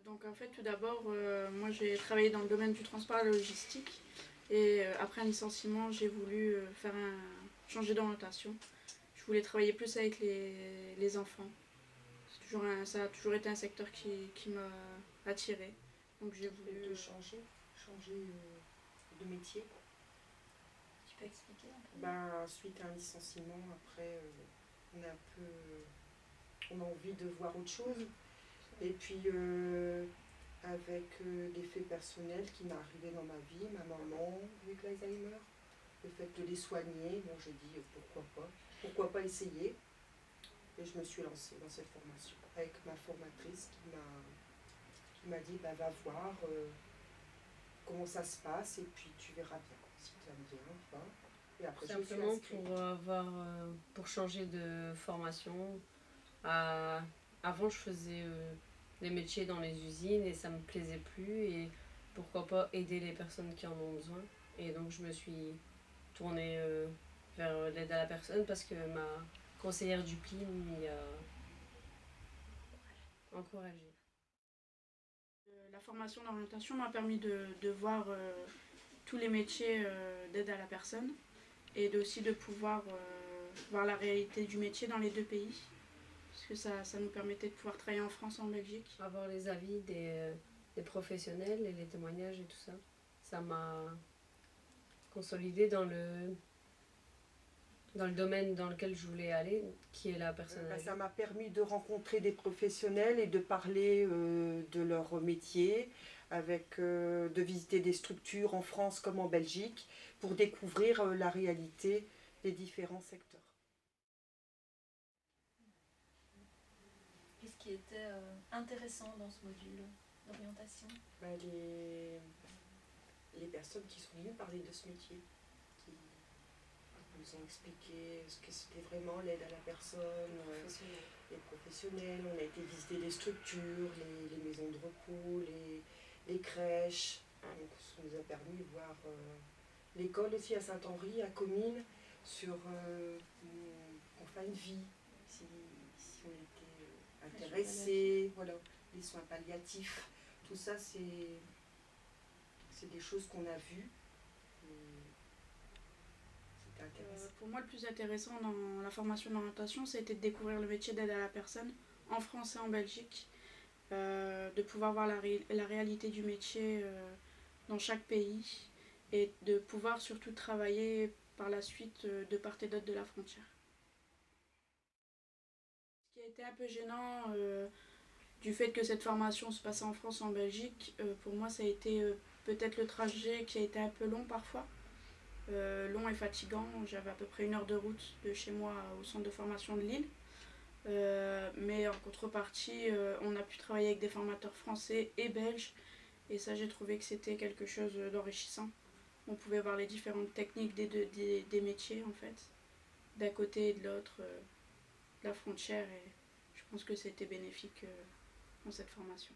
Donc en fait tout d'abord moi j'ai travaillé dans le domaine du transport et de la logistique et après un licenciement j'ai voulu changer d'orientation. Je voulais travailler plus avec les enfants. Ça a toujours été un secteur qui m'a attirée. Donc j'ai voulu changer de métier. Tu peux expliquer un peu? Suite à un licenciement, après on a envie de voir autre chose. Et puis avec des faits personnels qui m'est arrivé dans ma vie, ma maman avec l'Alzheimer, le fait de les soigner, bon, j'ai dit pourquoi pas essayer. Et je me suis lancée dans cette formation avec ma formatrice qui m'a dit va voir comment ça se passe et puis tu verras bien si tu aimes bien, va. Et après simplement pour changer de formation. Avant je faisais des métiers dans les usines et ça me plaisait plus, et pourquoi pas aider les personnes qui en ont besoin. Et donc je me suis tournée vers l'aide à la personne parce que ma conseillère du PLI m'y a encouragée. La formation d'orientation m'a permis de voir tous les métiers d'aide à la personne et aussi de pouvoir voir la réalité du métier dans les deux pays. Parce que ça nous permettait de pouvoir travailler en France et en Belgique. Avoir les avis des professionnels et les témoignages et tout ça, ça m'a consolidée dans le domaine dans lequel je voulais aller, qui est la personne âgée. Ça m'a permis de rencontrer des professionnels et de parler de leur métier, de visiter des structures en France comme en Belgique, pour découvrir la réalité des différents secteurs. Qu'est-ce qui était intéressant dans ce module d'orientation? Les personnes qui sont venues parler de ce métier, qui nous ont expliqué ce que c'était vraiment l'aide à la personne, les professionnels. On a été visiter les structures, les maisons de repos, les crèches. Donc ça nous a permis de voir l'école aussi à Saint-Henri, à Comines, sur enfin une vie, si on était intéressé, voilà, les soins palliatifs, tout ça c'est des choses qu'on a vues. Pour moi, le plus intéressant dans la formation d'orientation, c'était de découvrir le métier d'aide à la personne en France et en Belgique, de pouvoir voir la réalité du métier dans chaque pays et de pouvoir surtout travailler par la suite de part et d'autre de la frontière. Ce qui a été un peu gênant du fait que cette formation se passait en France et en Belgique, pour moi ça a été peut-être le trajet qui a été un peu long parfois. Long et fatigant, j'avais à peu près 1 heure de route de chez moi au centre de formation de Lille. Mais en contrepartie, on a pu travailler avec des formateurs français et belges, et ça j'ai trouvé que c'était quelque chose d'enrichissant. On pouvait voir les différentes techniques des métiers en fait, d'un côté et de l'autre de la frontière, et je pense que c'était bénéfique dans cette formation.